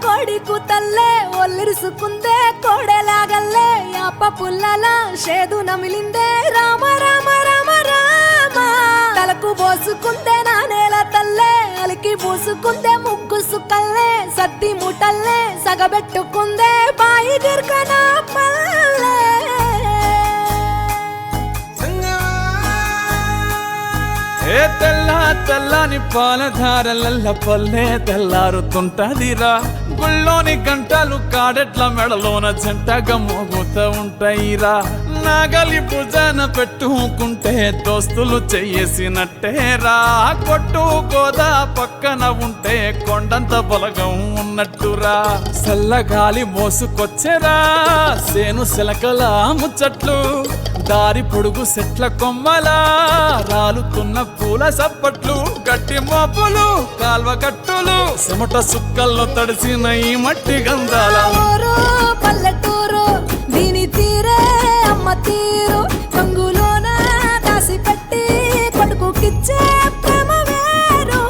కోడి కూతల్లే ఒల్లిరుసుకుందే కోడెలాగల్లే యాప పుల్లల షేదు నమిలిందే రామ రామ రామ రామ తలకు పోసుకుందే నా నేల తల్లే అలికి పూసుకుందే ముగ్గు సుక్కల్లే సద్ది ముటల్లే సగబెట్టుకుందే బాయి గిర్కన పల్లె ఏ తెల్ల తెల్లని పాలధారలల్ల పల్లె తెల్లారుతుంటదిరా గుళ్ళోని గంటలు కాడెట్ల మెడలోన జంటగా మోగుతూ ఉంటాయిరా నాగలి భుజాన పెట్టుకుంటే దోస్తులు చెయ్యేసినట్టేరా కొట్టు గోదా పక్కన ఉంటే కొండంత బలగం ఉన్నట్టురా చల్లగాలి మోసుకొచ్చెరా సేను శిలకల ముచ్చట్లు దారి పొడుగు సెట్ల కొమ్మలా రాలుతున్న పూల సప్పట్లు గట్టి మోపులు కాల్వ కట్టులు చెమట సుక్కల్లో తడిసిన ఈ మట్టి గంధాల పల్లెటూరు దీని తీరే అమ్మ తీరు కంగులోన దాసి పెట్టి కొడుకుకిచ్చే ప్రేమ వేరు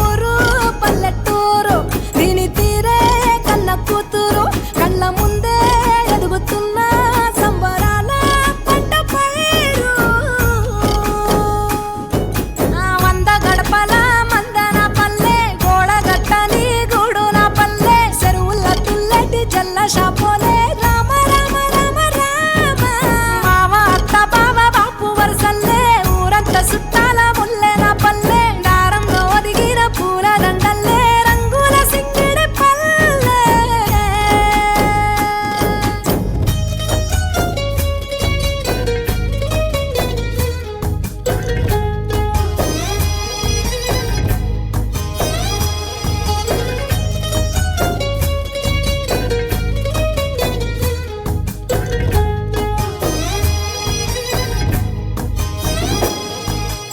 ఊరు పల్లెటూరు దీని తీరే కన్న కూతురు కళ్ళ ముందే ఎదుగుతున్న సంబరాల పంట పైరు వంద గడపల మందన పల్లె గోడ గట్టని గూడున పల్లె చెరువుల తుల్లటి జల్ల షాపోలే రామ రామ రామ రామ మావ అత్త బావ బాపు వరసల్లే ఊరంత సుట్టాల ముల్లెన పల్లె దారంలో ఒదిగిన పూల దండల్లే రంగుల సింగిడి పల్లె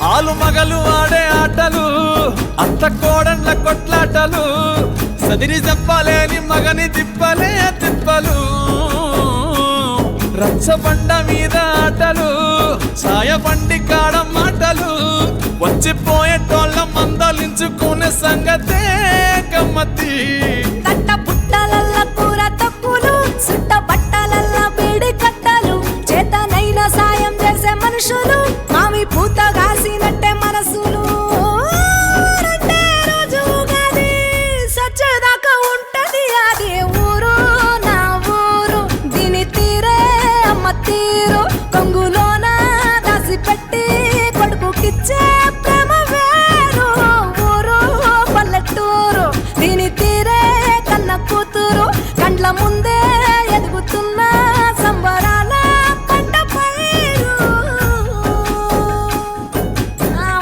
ఆలు మగలు ఆడే ఆటలు అత్త కోడళ్ళ కొట్లాటలు సదిరి చెప్పలేని మగని తిప్పలే తిప్పలు రచ్చబండ మీద ఆటలు సాయబండి కాడ మాటలు వచ్చిపోయేటోళ్ళ మందలించుకునే సంగతే గమ్మతి తట్ట పుట్టలల్ల కూర తక్కులు సుట్ట బట్టలల్ల బీడి కట్టలు చేతనైన సాయం చేసే మనుషులు మావి పూత కాసినట్టే మనసులు రెండే రోజు ఉగాది సచ్చేదాకా ఉంటది అది ఊరు నా ఊరు దీని తీరే అమ్మ తీరు కొంగులోన దాసి పెట్టి కొడుకుకిచ్చే ప్రేమ వేరు ఊరు పల్లెటూరు దీని తీరే కన్న కూతురు కండ్ల ముందే ఎదుగుతున్న సంబరాల పంట పైరు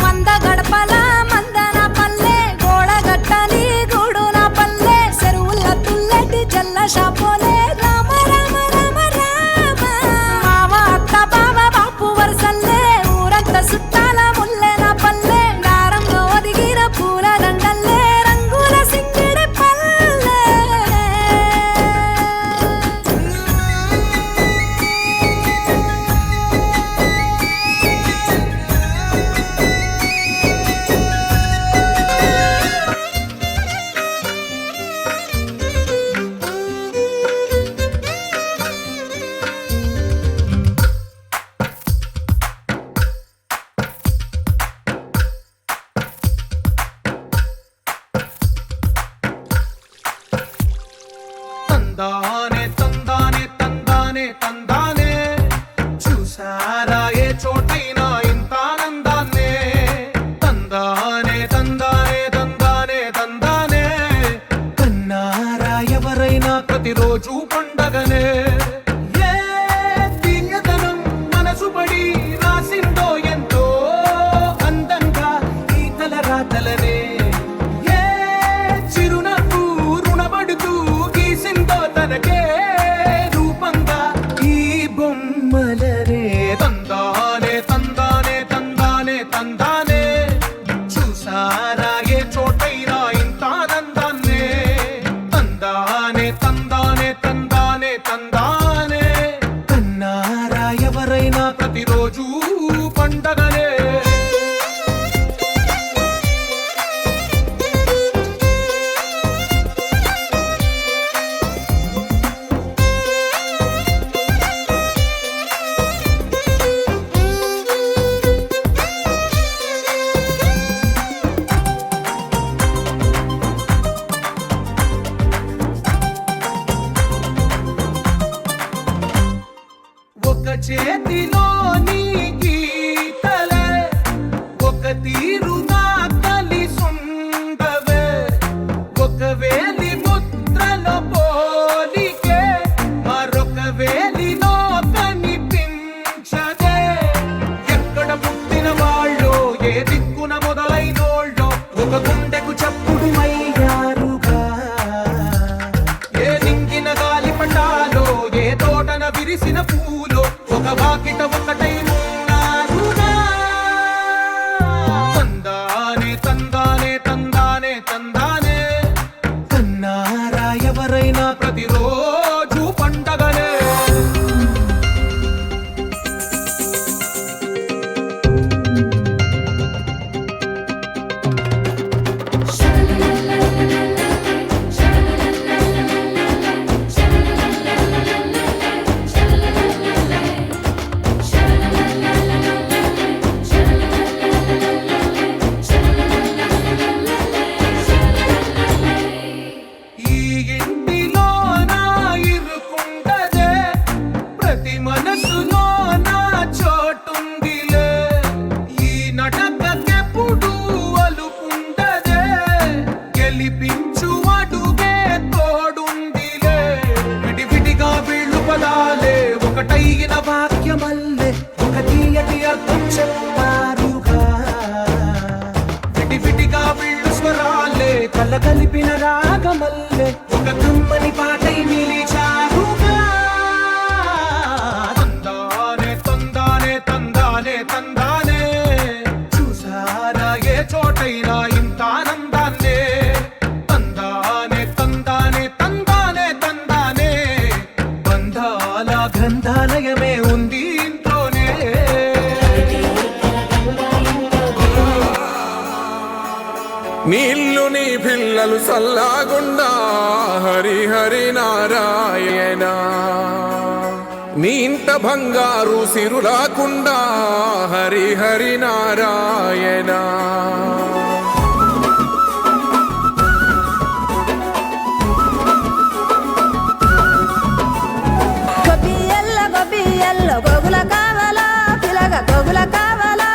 వంద గడపల మందన పల్లె గోడ గట్టని గూడున పల్లె చెరువుల తుల్లటి జల్ల షాపోలే రామ రామ రామ రామ మావ అత్త బావ బాపు వరసల్లే ఊరంత సుట్టాల ముల్లెన పల్లె దారంలో ఒదిగిన పూల దండల్లే రంగుల సింగిడి పల్లె తందానే తందానే తందానే తందానే చూసారా ఏ చోటైనా ఇంత ఆనందాన్నే తందానే తందానే తందానే తందానే కన్నారా ఎవరైనా ప్రతిరోజు పండగనే ఏ తీయదనం మనసు పడి రాసిందో ఎంతో అందంగా ఈ తల రాతలనే ఏ చిరునవ్వు రుణపడుతూ గీసిందో తనకే రూపంగా ఈ బొమ్మలనే తందానే తందానే తందానే తందానే చూసారా ఏ చోటైనా ఇంత ఆనందాన్నే తందానే తందానే తందానే తందానే చేతిలోని గీతలే ఒక తీరుగా కలిసుండవే ఒక వేలి ముద్రలో పోలికే మరొక వేలిలో కనిపించదే ఎక్కడ పుట్టిన వాళ్ళు ఏ దిక్కున మొదలైనోళ్ళో ఒక గుండెకు చప్పుడు అయ్యారుగా ఏ నింగిన గాలి పటాలో ఏ తోటన విరిసిన పూలో ఒక వాకిట ఒకటై ఉన్నారుగా తందానే తందానే తందానే తందానే కన్నారా ఎవరైనా ప్రతిరోజు పండగనే ఈ ఇంటిలో నా ఇరుకుండదే ప్రతి మనసులో నా చోటుందిలే ఈ నటకెప్పుడు అలుపుండదే గెలిపించు అడుగే తోడుందిలే విడివిడిగా వీళ్ళు పదాలే ఒకటైన వాక్యమల్లే ఒక తీయటి అర్థం చెప్పారుగా విడివిడిగా వీళ్ళు స్వరాలే కలగలిపిన రాగమల్లే ఒక కమ్మని పాటై నిలిచారుగా తందానే తందానే తందానే తందానే చూసారా ఏ చోటైనా ఇంత ఆనందాన్నే తందానే తందానే తందానే తందానే బంధాల గ్రంథాలయమే ఉంది ఇంట్లోనే నీళ్ళు నీ పిల్లలు సల్లాగుండా హరి హరి నారాయణ నీ ఇంట బంగారు సిరులాకుండా హరి హరి నారాయణ గొబ్బియల్లో గోగుల కావాలా పిలగ గోగుల కావాలా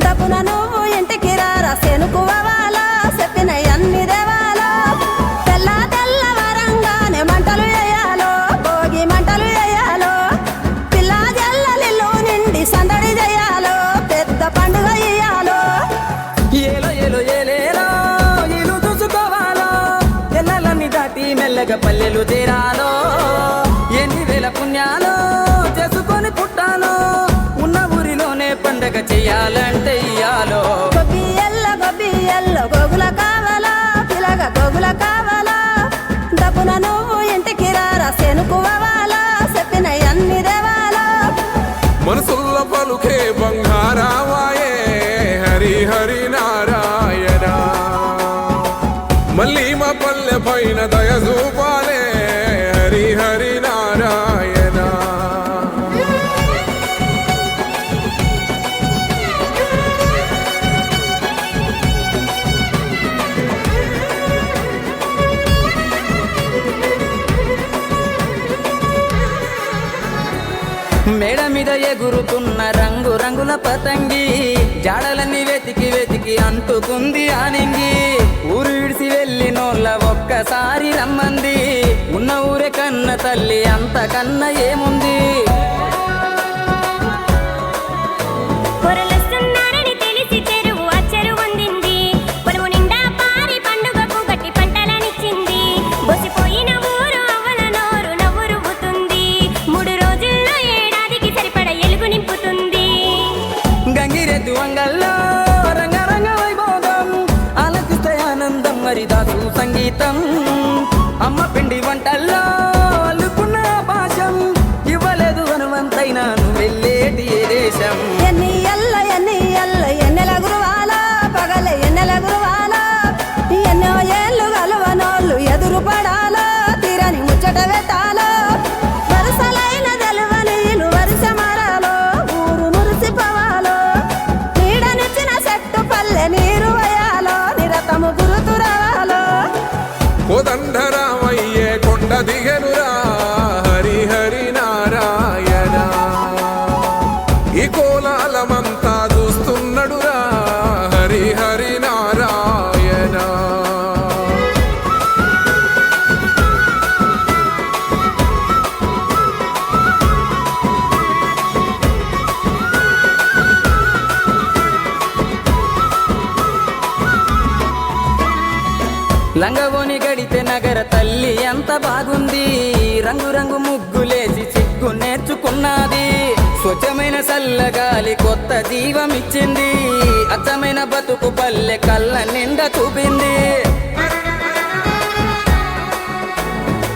డబ్బున నువ్వు ఇంటికి రారా సెనుకువాలా చెప్పిన అన్ని దేవాలా తెల్ల వరంగానే మంటలు వేయాలో భోగి మంటలు వేయాలో పిల్ల జల్లలిల్లు నిండి సందడి చేయాలో పెద్ద పండుగ ఇయ్యాలో ఏలో ఏలో ఏలేలో ఇల్లు చూసుకోవాలో ఎల్లలన్నీ దాటి మెల్లగా పల్లెలు తీరాలో ఎన్ని వేల పుణ్యాలో చేసుకొని పుట్టాలో ఉన్న ఊరిలోనే పండగ చెయ్యాలంటే ఇయ్యాలో గొబ్బియల్లో గోగుల కావాలా పిలగ గోగుల కావాలా డబ్బున నువ్వు ఇంటికి రారా సెనుకువాలా చెప్పిన అన్ని దేవాలా మనసుల్ల పలుకే బంగారావాయే హరి హరి నారాయణ మళ్ళీ మా పల్లె పైన దయ చూపాలే హరి హరి నారాయణ మేడ మీద ఎగురుతున్న రంగు రంగుల పతంగి జాడలన్నీ వెతికి వెతికి అంటుకుంది ఆనింగి ఊరు విడిసి వెళ్ళినోళ్ళ ఒక్కసారి రమ్మంది ఉన్న ఊరే కన్న తల్లి అంతకన్నా ఏముంది పొరలొస్తున్నారని తెలిసి చెరువు అచ్చరు వందింది పొలము నిండా పారి పండుగకు గట్టి పంటలనిచ్చింది బొసిపోయిన ఊరు అవ్వల నోరు నవ్వు రువ్వుతుంది 3 రోజుల్లో ఏడాదికి సరిపడ ఎలుగు నింపుతుంది గంగిరెద్దు అంగల్లో రంగరంగ వైభోగం ఆలకిస్తే ఆనందం హరిదాసు సంగీతం అమ్మ పిండి వంటల్లో అల్లుకున్న భాషం ఇవ్వలేదు హనుమంతైనా నువ్వు వెళ్ళేటి ఏ దేశం ఎన్నెల గురువాలా పగల ఎన్నెల గురువాలా ఎన్నో ఏళ్ళు గలవనోళ్ళు ఎదురు పడాలో తీరని ముచ్చట పెట్టాలో వరుసలైన తెలవనీలు వరుస మరాలో ఊరు మురిసిపోవాలో నీడనిచ్చిన చెట్టు పల్లె నీరు వయాలో నిరతము గురుతురావాలో కోదండరామయ్యే కొండ దిగనురా హరి హరి నారాయణ లంగవోని గడితే నగర తల్లి ఎంత బాగుంది రంగు రంగు ముగ్గులేసి సిగ్గు నేర్చుకున్నది స్వచ్ఛమైన చల్లగాలి కొత్త జీవమిచ్చింది అచ్చమైన బతుకు పల్లె కళ్ళ నిండా చూపింది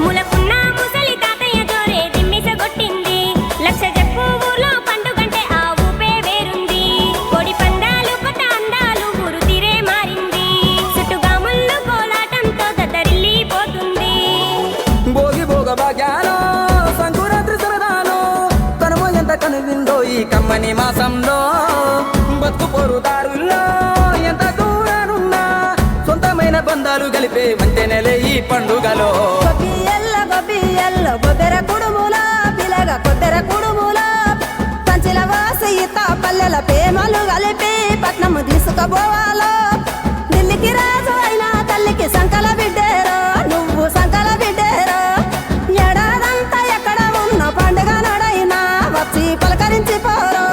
ములకున్న ముసలి తాతయ్య జోరే దిమ్మిసగొట్టింది లక్ష చెప్పు ఊర్లో పండుగంటే ఆ ఊపే వేరుంది కోడి పందాలు కొత్త అందాలు ఊరు తీరే మారింది చుట్టుగా ముళ్ళు కోలాటంతో దద్దరిల్లిపోతుంది భోగి భోగ భాగ్యాలో సంకురాత్రి సరదాలో కనుమ ఎంత కనువిందో ఈ కమ్మని మాసంలో బతుకు పొరుదారుల్లో ఎంత దూరానున్నా సొంతమైన బంధాలు కలిపే వంతెనలే ఈ పండుగలో గొబ్బియల్ల గొబ్బెర కుడుముల పిలగ కొబ్బెర కుడుముల పంచిల వాసి ఇత పల్లెల ప్రేమలు కలిపి పట్నము తీసుకుపోవాలో ఢిల్లీకి రాజు అయినా తల్లికి సంకల బిడ్డేరో నువ్వు సంకల బిడ్డేరో ఏడాదంతా ఎక్కడ ఉన్న పండుగ నడైనా వచ్చి పలకరించి పోరో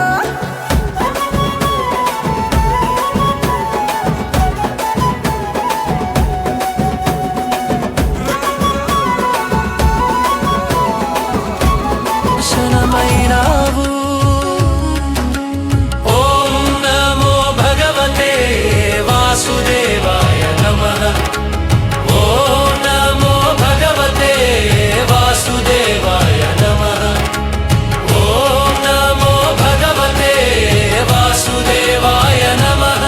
శరణమైనావు ఓం నమో భగవతే వాసుదేవాయ నమః ఓం నమో భగవతే వాసుదేవాయ నమః ఓం నమో భగవతే వాసుదేవాయ నమః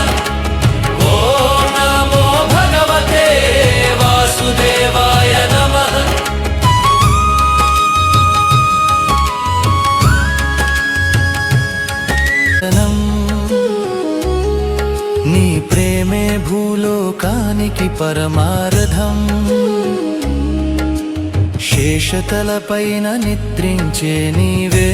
ఓం నమో భగవతే వాసుదేవాయ నమః నీ ప్రేమే భూలోకానికి పరమార్థం శేషతలపైన నిద్రించే నీవే